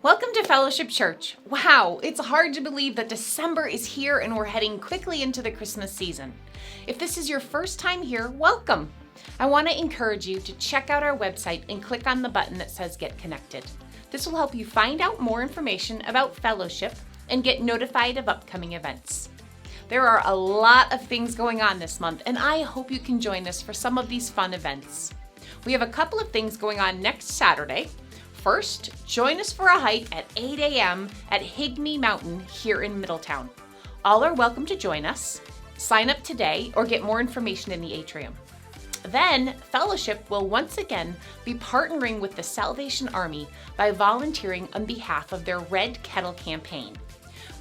Welcome to Fellowship Church. Wow, it's hard to believe that December is here and we're heading quickly into the Christmas season. If this is your first time here, welcome. I want to encourage you to check out our website and click on the button that says Get Connected. This will help you find out more information about Fellowship and get notified of upcoming events. There are a lot of things going on this month, and I hope you can join us for some of these fun events. We have a couple of things going on next Saturday. First, join us for a hike at 8 a.m. at Higme Mountain here in Middletown. All are welcome to join us. Sign up today or get more information in the atrium. Then, Fellowship will once again be partnering with the Salvation Army by volunteering on behalf of their Red Kettle campaign.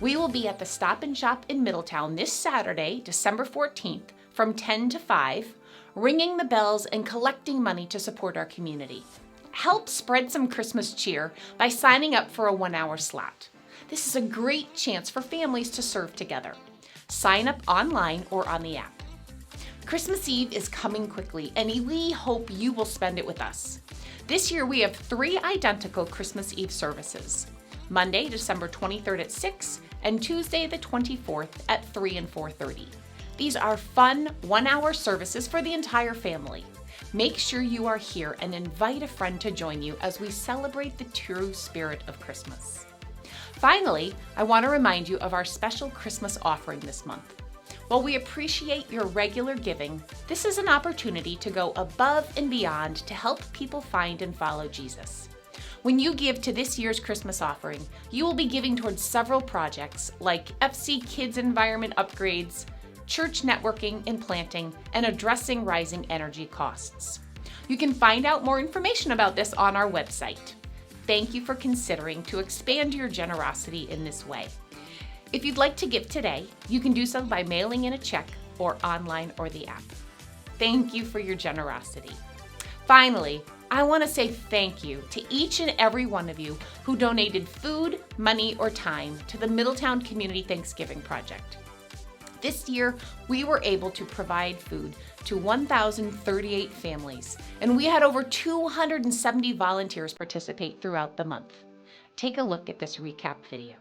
We will be at the Stop and Shop in Middletown this Saturday, December 14th, from 10 to 5, ringing the bells and collecting money to support our community. Help spread some Christmas cheer by signing up for a 1-hour slot. This is a great chance for families to serve together. Sign up online or on the app. Christmas Eve is coming quickly, and we hope you will spend it with us. This year we have 3 identical Christmas Eve services: Monday, December 23rd at 6, and Tuesday the 24th at 3 and 4:30. These are fun 1-hour services for the entire family. Make sure you are here and invite a friend to join you as we celebrate the true spirit of Christmas. Finally, I want to remind you of our special Christmas offering this month. While we appreciate your regular giving, this is an opportunity to go above and beyond to help people find and follow Jesus. When you give to this year's Christmas offering, you will be giving towards several projects like FC Kids Environment upgrades, church networking and planting, and addressing rising energy costs. You can find out more information about this on our website. Thank you for considering to expand your generosity in this way. If you'd like to give today, you can do so by mailing in a check or online or the app. Thank you for your generosity. Finally, I want to say thank you to each and every one of you who donated food, money, or time to the Middletown Community Thanksgiving Project. This year, we were able to provide food to 1,038 families, and we had over 270 volunteers participate throughout the month. Take a look at this recap video.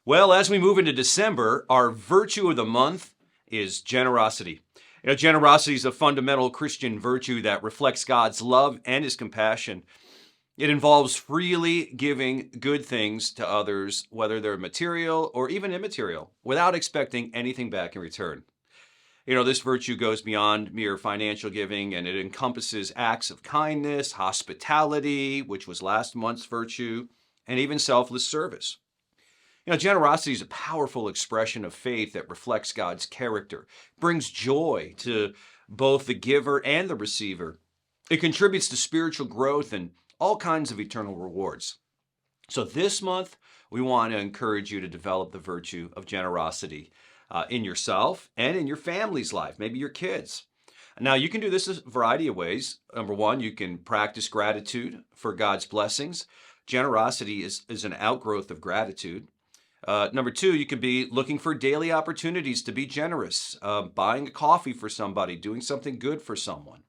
Well, as we move into December, our virtue of the month is generosity. Generosity is a fundamental Christian virtue that reflects God's love and his compassion. It involves freely giving good things to others, whether they're material or even immaterial, without expecting anything back in return. This virtue goes beyond mere financial giving, and it encompasses acts of kindness, hospitality, which was last month's virtue, and even selfless service. Generosity is a powerful expression of faith that reflects God's character, brings joy to both the giver and the receiver. It contributes to spiritual growth and all kinds of eternal rewards. So this month, we want to encourage you to develop the virtue of generosity in yourself and in your family's life, maybe your kids. Now, you can do this a variety of ways. Number one, you can practice gratitude for God's blessings. Generosity is an outgrowth of gratitude. Number two, you could be looking for daily opportunities to be generous, buying a coffee for somebody, doing something good for someone.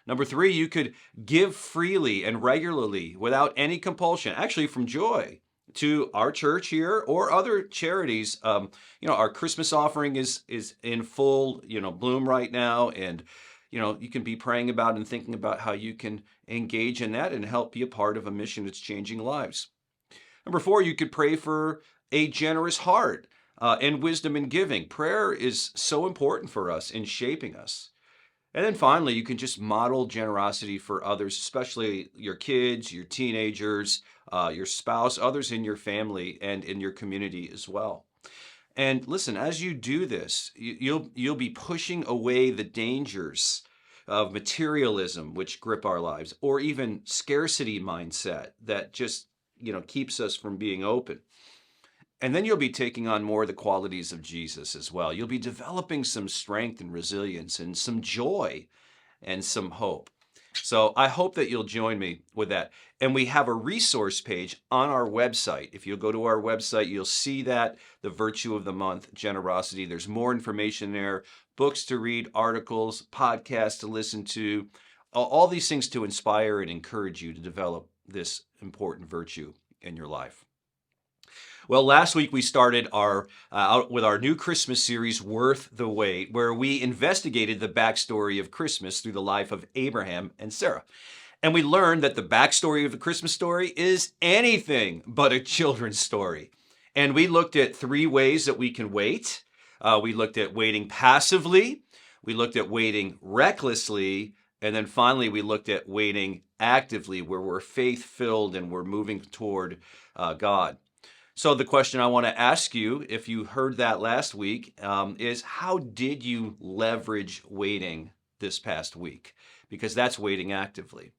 Number three, you could give freely and regularly without any compulsion, actually from joy, to our church here or other charities. Our Christmas offering is in full, bloom right now. And, you can be praying about and thinking about how you can engage in that and help be a part of a mission that's changing lives. Number four, you could pray for a generous heart and wisdom in giving. Prayer is so important for us in shaping us. And then finally, you can just model generosity for others, especially your kids, your teenagers, your spouse, others in your family and in your community as well. And listen, as you do this, you'll be pushing away the dangers of materialism, which grip our lives, or even scarcity mindset that just keeps us from being open. And then you'll be taking on more of the qualities of Jesus as well. You'll be developing some strength and resilience and some joy and some hope. So I hope that you'll join me with that. And we have a resource page on our website. If you'll go to our website, you'll see that, the Virtue of the Month, Generosity. There's more information there, books to read, articles, podcasts to listen to, all these things to inspire and encourage you to develop this important virtue in your life. Well, last week we started out with our new Christmas series, Worth the Wait, where we investigated the backstory of Christmas through the life of Abraham and Sarah. And we learned that the backstory of the Christmas story is anything but a children's story. And we looked at three ways that we can wait. We looked at waiting passively, we looked at waiting recklessly, and then finally we looked at waiting actively, where we're faith-filled and we're moving toward God. So the question I want to ask you, if you heard that last week, is how did you leverage waiting this past week? Because that's waiting actively.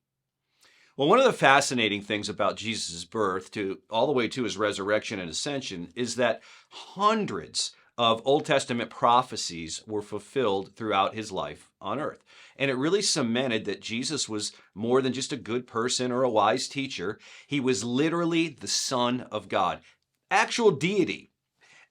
Well, one of the fascinating things about Jesus' birth all the way to his resurrection and ascension is that hundreds of Old Testament prophecies were fulfilled throughout his life on earth. And it really cemented that Jesus was more than just a good person or a wise teacher. He was literally the Son of God. Actual deity.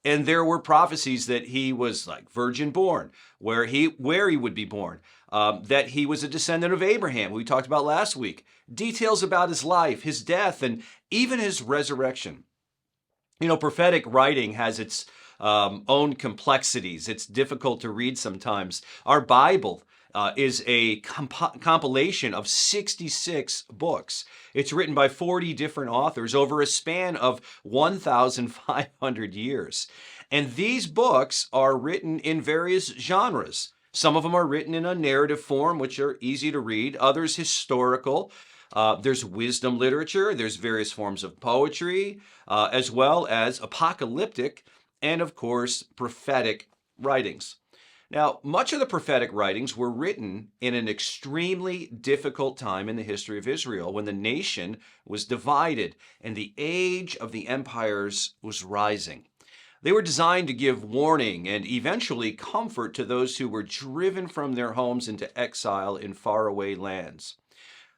And there were prophecies that he was like virgin born, where he would be born, that he was a descendant of Abraham, who we talked about last week, details about his life, his death, and even his resurrection. Prophetic writing has its own complexities. It's difficult to read sometimes. Our Bible is a compilation of 66 books. It's written by 40 different authors over a span of 1,500 years. And these books are written in various genres. Some of them are written in a narrative form, which are easy to read. Others historical. There's wisdom literature. There's various forms of poetry, as well as apocalyptic and, of course, prophetic writings. Now, much of the prophetic writings were written in an extremely difficult time in the history of Israel, when the nation was divided and the age of the empires was rising. They were designed to give warning and eventually comfort to those who were driven from their homes into exile in faraway lands.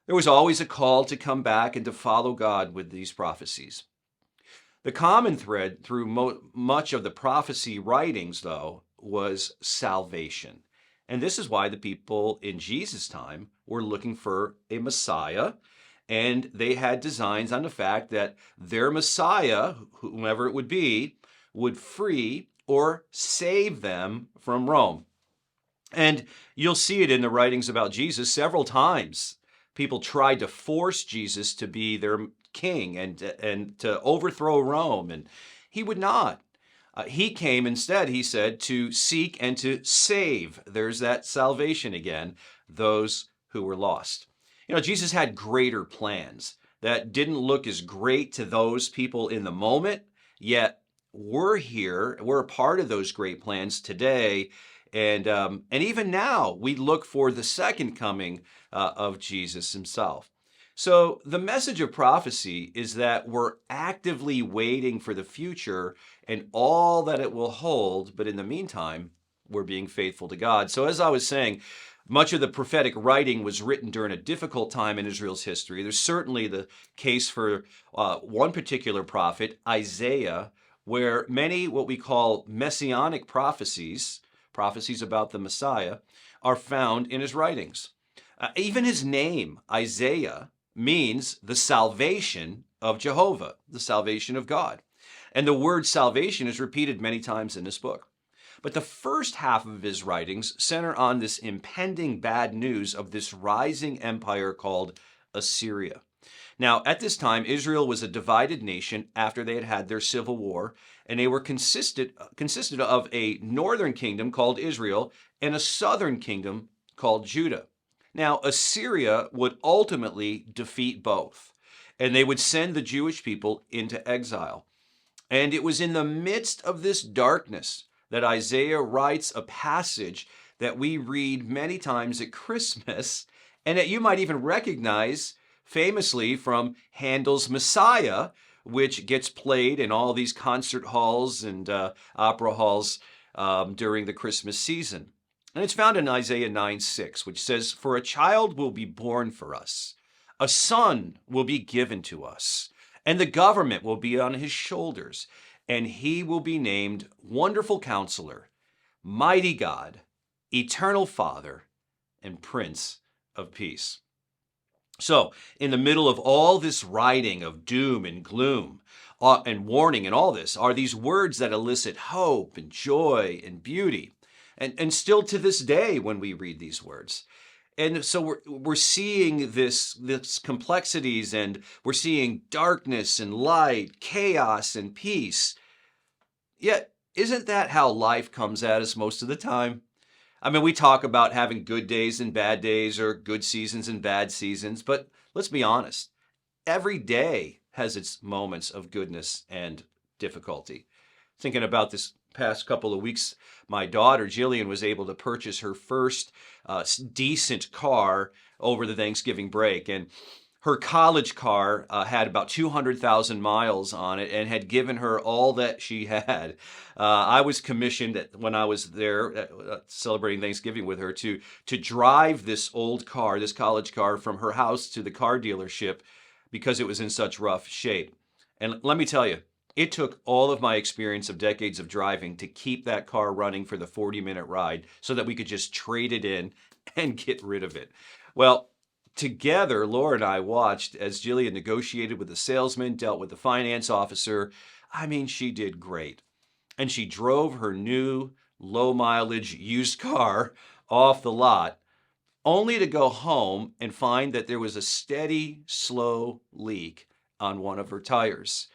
There was always a call to come back and to follow God with these prophecies. The common thread through much of the prophecy writings, though, was salvation. And this is why the people in Jesus' time were looking for a Messiah, and they had designs on the fact that their Messiah, whomever it would be, would free or save them from Rome. And you'll see it in the writings about Jesus several times. People tried to force Jesus to be their king and to overthrow Rome, and he would not. He came instead, he said, to seek and to save. There's that salvation again, those who were lost. Jesus had greater plans that didn't look as great to those people in the moment, yet we're here, we're a part of those great plans today. And even now, we look for the second coming of Jesus himself. So the message of prophecy is that we're actively waiting for the future and all that it will hold. But in the meantime, we're being faithful to God. So as I was saying, much of the prophetic writing was written during a difficult time in Israel's history. There's certainly the case for one particular prophet, Isaiah, where many what we call messianic prophecies about the Messiah, are found in his writings. Even his name, Isaiah, means the salvation of Jehovah, the salvation of God. And the word salvation is repeated many times in this book. But the first half of his writings center on this impending bad news of this rising empire called Assyria. Now, at this time, Israel was a divided nation after they had had their civil war, and they were consisted of a northern kingdom called Israel and a southern kingdom called Judah. Now, Assyria would ultimately defeat both, and they would send the Jewish people into exile. And it was in the midst of this darkness that Isaiah writes a passage that we read many times at Christmas, and that you might even recognize famously from Handel's Messiah, which gets played in all these concert halls and opera halls during the Christmas season. And it's found in Isaiah 9:6, which says, "For a child will be born for us, a son will be given to us, and the government will be on his shoulders, and he will be named Wonderful Counselor, Mighty God, Eternal Father, and Prince of Peace." So, in the middle of all this writing of doom and gloom and warning and all this are these words that elicit hope and joy and beauty. And still to this day when we read these words. And so we're seeing this complexities, and we're seeing darkness and light, chaos and peace. Yet, isn't that how life comes at us most of the time? I mean, we talk about having good days and bad days, or good seasons and bad seasons, but let's be honest. Every day has its moments of goodness and difficulty. Thinking about this past couple of weeks, my daughter Jillian was able to purchase her first decent car over the Thanksgiving break, and her college car had about 200,000 miles on it and had given her all that she had. I was commissioned when I was there celebrating Thanksgiving with her to drive this old car, this college car, from her house to the car dealership because it was in such rough shape. And let me tell you, it took all of my experience of decades of driving to keep that car running for the 40-minute ride so that we could just trade it in and get rid of it. Well, together, Laura and I watched as Jillian negotiated with the salesman, dealt with the finance officer. I mean, she did great. And she drove her new low-mileage used car off the lot, only to go home and find that there was a steady, slow leak on one of her tires.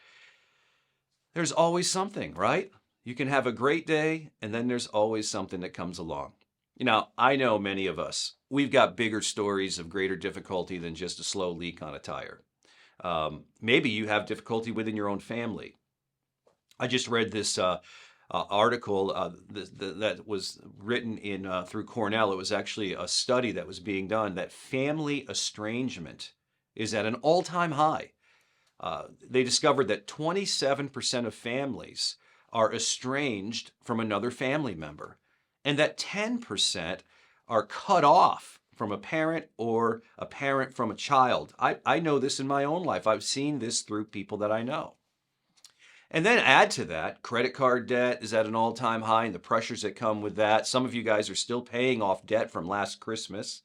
There's always something, right? You can have a great day, and then there's always something that comes along. I know many of us, we've got bigger stories of greater difficulty than just a slow leak on a tire. Maybe you have difficulty within your own family. I just read this article that was written through Cornell. It was actually a study that was being done that family estrangement is at an all-time high. They discovered that 27% of families are estranged from another family member, and that 10% are cut off from a parent or a parent from a child. I know this in my own life. I've seen this through people that I know. And then add to that, credit card debt is at an all-time high, and the pressures that come with that. Some of you guys are still paying off debt from last Christmas.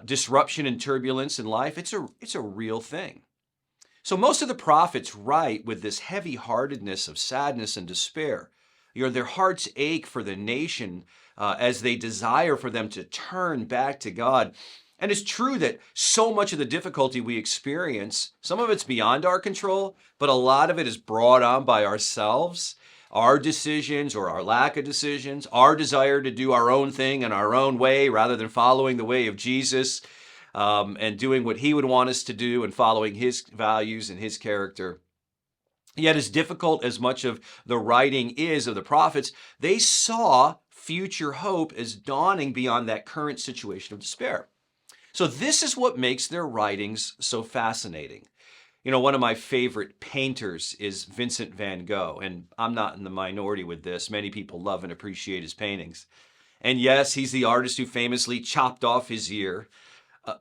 Disruption and turbulence in life, it's a real thing. So most of the prophets write with this heavy-heartedness of sadness and despair. Their hearts ache for the nation as they desire for them to turn back to God. And it's true that so much of the difficulty we experience, some of it's beyond our control, but a lot of it is brought on by ourselves, our decisions or our lack of decisions, our desire to do our own thing in our own way rather than following the way of Jesus and doing what he would want us to do and following his values and his character. Yet, as difficult as much of the writing is of the prophets, they saw future hope as dawning beyond that current situation of despair. So this is what makes their writings so fascinating. One of my favorite painters is Vincent van Gogh, and I'm not in the minority with this. Many people love and appreciate his paintings. And yes, he's the artist who famously chopped off his ear,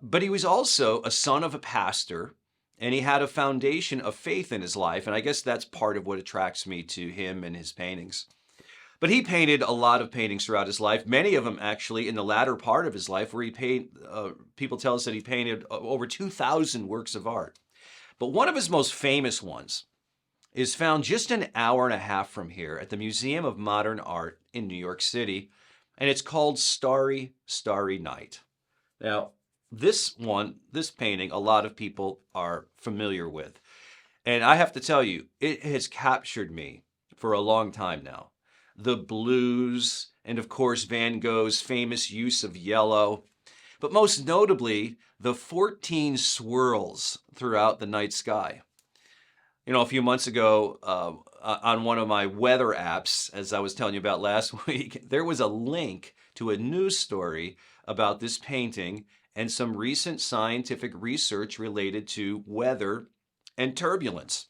but he was also a son of a pastor, and he had a foundation of faith in his life, and I guess that's part of what attracts me to him and his paintings. But he painted a lot of paintings throughout his life, many of them actually in the latter part of his life, where people tell us that he painted over 2,000 works of art. But one of his most famous ones is found just an hour and a half from here at the Museum of Modern Art in New York City, and it's called Starry, Starry Night. Now, this painting, a lot of people are familiar with. And I have to tell you, it has captured me for a long time now. The blues, and of course, Van Gogh's famous use of yellow, but most notably, the 14 swirls throughout the night sky. A few months ago, on one of my weather apps, as I was telling you about last week, there was a link to a news story about this painting and some recent scientific research related to weather and turbulence.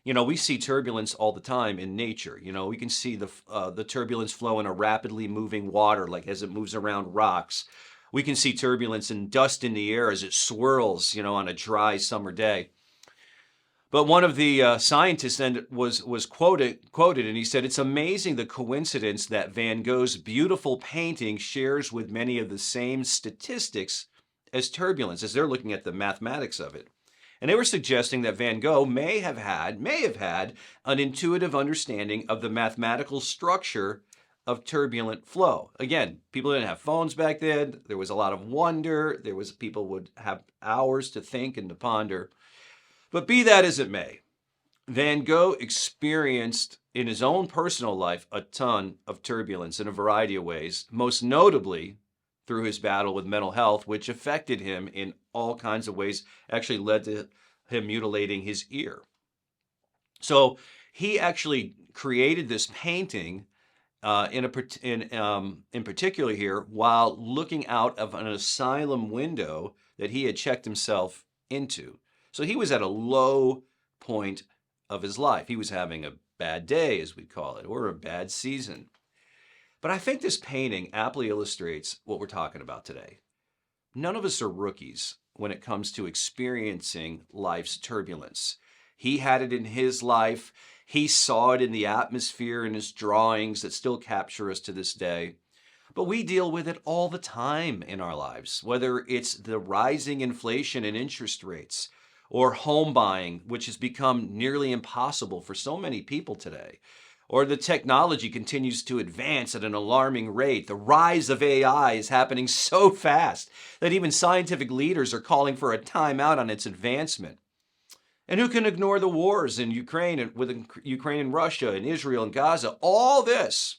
We see turbulence all the time in nature. We can see the turbulence flow in a rapidly moving water, like as it moves around rocks. We can see turbulence and dust in the air as it swirls, on a dry summer day. But one of the scientists then was quoted, and he said, "It's amazing the coincidence that Van Gogh's beautiful painting shares with many of the same statistics as turbulence," as they're looking at the mathematics of it. And they were suggesting that Van Gogh may have had an intuitive understanding of the mathematical structure of turbulent flow. Again, people didn't have phones back then. There was a lot of wonder. People would have hours to think and to ponder. But be that as it may, Van Gogh experienced in his own personal life a ton of turbulence in a variety of ways, most notably through his battle with mental health, which affected him in all kinds of ways, actually led to him mutilating his ear. So he actually created this painting in particular here while looking out of an asylum window that he had checked himself into. So he was at a low point of his life. He was having a bad day, as we call it, or a bad season. But I think this painting aptly illustrates what we're talking about today. None of us are rookies when it comes to experiencing life's turbulence. He had it in his life. He saw it in the atmosphere in his drawings that still capture us to this day. But we deal with it all the time in our lives, whether it's the rising inflation and interest rates, or home buying, which has become nearly impossible for so many people today, or the technology continues to advance at an alarming rate. The rise of AI is happening so fast that even scientific leaders are calling for a timeout on its advancement. And who can ignore the wars in Ukraine and Russia and Israel and Gaza? All this.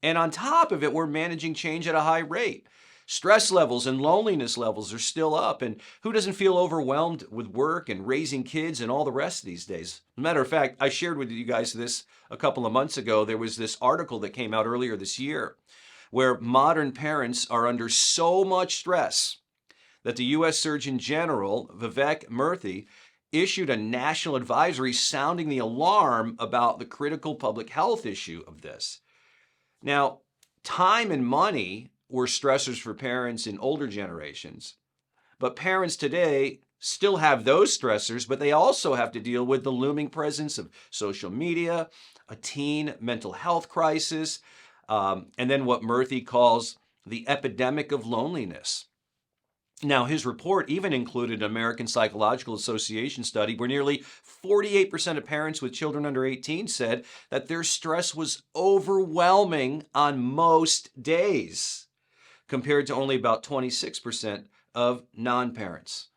And on top of it, we're managing change at a high rate. Stress levels and loneliness levels are still up. And who doesn't feel overwhelmed with work and raising kids and all the rest these days? As a matter of fact, I shared with you guys this a couple of months ago. There was this article that came out earlier this year where modern parents are under so much stress that the U.S. Surgeon General, Vivek Murthy, issued a national advisory sounding the alarm about the critical public health issue of this. Now, time and money were stressors for parents in older generations, but parents today still have those stressors, but they also have to deal with the looming presence of social media, a teen mental health crisis, and then what Murthy calls the epidemic of loneliness. Now, his report even included an American Psychological Association study where nearly 48% of parents with children under 18 said that their stress was overwhelming on most days, compared to only about 26% of non-parents.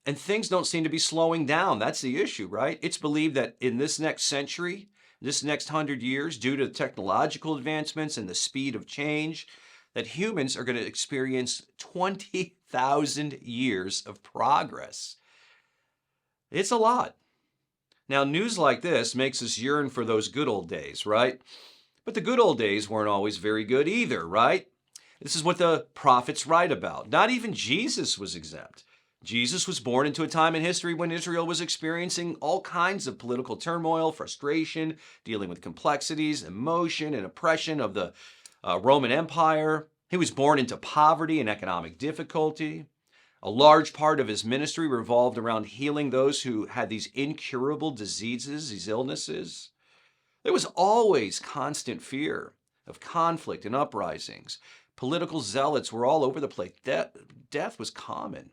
And things don't seem to be slowing down. That's the issue, right? It's believed that in this next century, this next 100 years, due to technological advancements and the speed of change, that humans are going to experience 20,000 years of progress. It's a lot. Now, news like this makes us yearn for those good old days, right? But the good old days weren't always very good either, right? This is what the prophets write about. Not even Jesus was exempt. Jesus was born into a time in history when Israel was experiencing all kinds of political turmoil, frustration, dealing with complexities, emotion, and oppression of the Roman Empire. He was born into poverty and economic difficulty. A large part of his ministry revolved around healing those who had these incurable diseases, these illnesses. There was always constant fear of conflict and uprisings. Political zealots were all over the place. Death was common.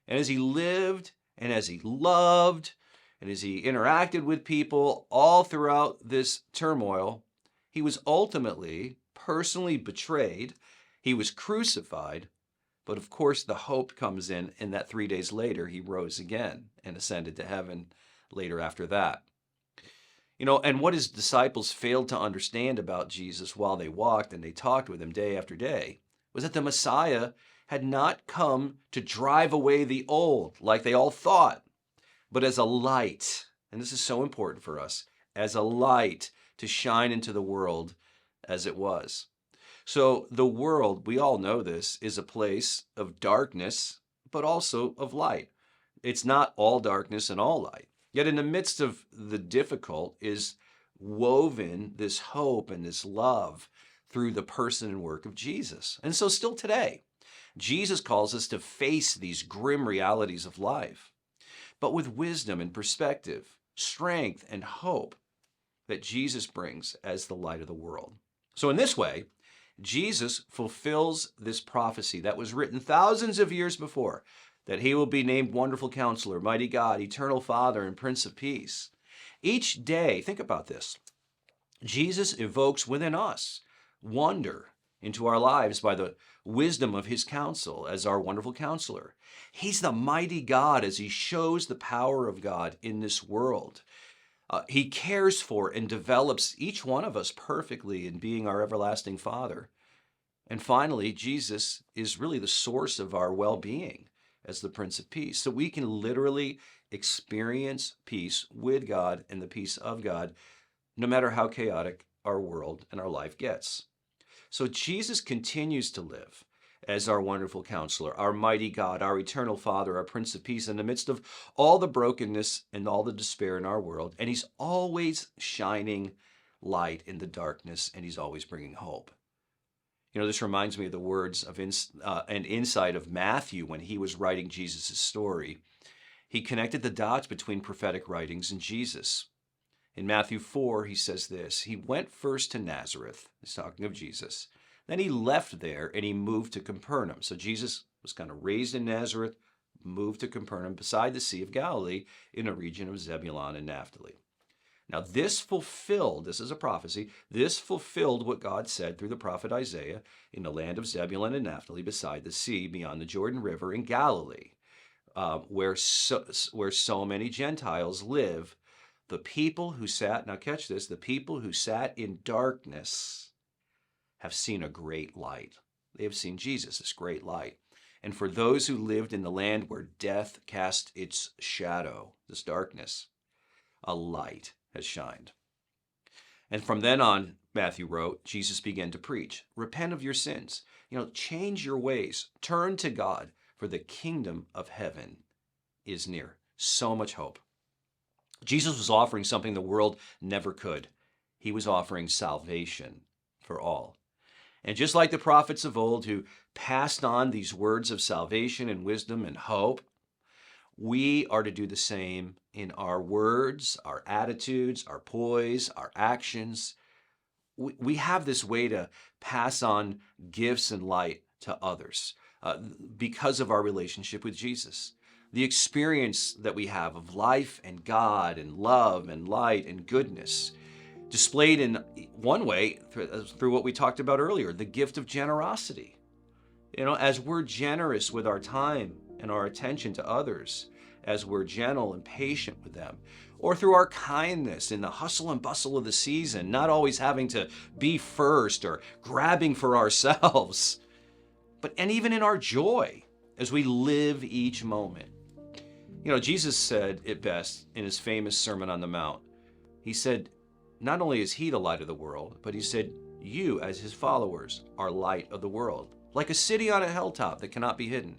And as he lived and as he loved and as he interacted with people all throughout this turmoil, he was ultimately personally betrayed. He was crucified. But of course, the hope comes in that 3 days later, he rose again and ascended to heaven later after that. And what his disciples failed to understand about Jesus while they walked and they talked with him day after day was that the Messiah had not come to drive away the old like they all thought, but as a light, and this is so important for us, as a light to shine into the world as it was. So the world, we all know this, is a place of darkness, but also of light. It's not all darkness and all light. Yet in the midst of the difficult is woven this hope and this love through the person and work of Jesus. And so still today, Jesus calls us to face these grim realities of life, but with wisdom and perspective, strength and hope that Jesus brings as the light of the world. So in this way, Jesus fulfills this prophecy that was written thousands of years before, that he will be named Wonderful Counselor, Mighty God, Eternal Father, and Prince of Peace. Each day, think about this, Jesus evokes within us wonder into our lives by the wisdom of his counsel as our wonderful counselor. He's the mighty God as he shows the power of God in this world. He cares for and develops each one of us perfectly in being our everlasting Father. And finally, Jesus is really the source of our well-being as the Prince of Peace. So we can literally experience peace with God and the peace of God, no matter how chaotic our world and our life gets. So Jesus continues to live as our wonderful counselor, our mighty God, our eternal Father, our Prince of Peace in the midst of all the brokenness and all the despair in our world. And he's always shining light in the darkness, and he's always bringing hope. This reminds me of the words of and insight of Matthew when he was writing Jesus' story. He connected the dots between prophetic writings and Jesus. In Matthew 4, he says this, he went first to Nazareth, he's talking of Jesus. Then he left there and he moved to Capernaum. So Jesus was kind of raised in Nazareth, moved to Capernaum beside the Sea of Galilee in a region of Zebulun and Naphtali. Now this is a prophecy, this fulfilled what God said through the prophet Isaiah in the land of Zebulun and Naphtali beside the sea beyond the Jordan River in Galilee, where so many Gentiles live. The people who sat, now catch this, the people who sat in darkness have seen a great light. They have seen Jesus, this great light. And for those who lived in the land where death cast its shadow, this darkness, a light has shined. And from then on, Matthew wrote, Jesus began to preach, repent of your sins, change your ways, turn to God, for the kingdom of heaven is near. So much hope. Jesus was offering something the world never could. He was offering salvation for all. And just like the prophets of old who passed on these words of salvation and wisdom and hope, we are to do the same in our words, our attitudes, our poise, our actions. We have this way to pass on gifts and light to others. uh, because of our relationship with Jesus. The experience that we have of life and God and love and light and goodness, displayed in one way through what we talked about earlier, the gift of generosity. As we're generous with our time and our attention to others, as we're gentle and patient with them, or through our kindness in the hustle and bustle of the season, not always having to be first or grabbing for ourselves, and even in our joy as we live each moment. Jesus said it best in his famous Sermon on the Mount. He said, not only is he the light of the world, but he said, you as his followers are light of the world, like a city on a hilltop that cannot be hidden.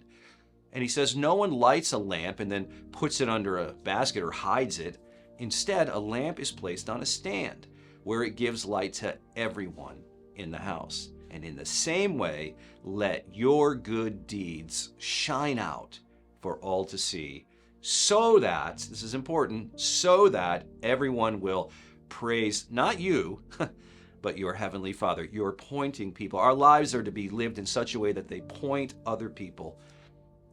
And he says, no one lights a lamp and then puts it under a basket or hides it. Instead, a lamp is placed on a stand where it gives light to everyone in the house. And in the same way, let your good deeds shine out for all to see, so that, this is important, so that everyone will praise not you, but your heavenly Father. You're pointing people. Our lives are to be lived in such a way that they point other people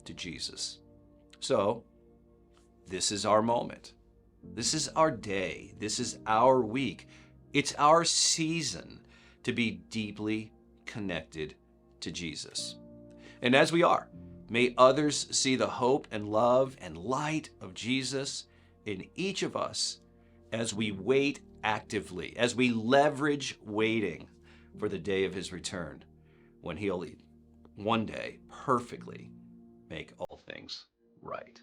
to Jesus. So, this is our moment. This is our day. This is our week. It's our season to be deeply connected to Jesus. And as we are, may others see the hope and love and light of Jesus in each of us as we wait actively, as we leverage waiting for the day of his return, when he'll one day perfectly make all things right.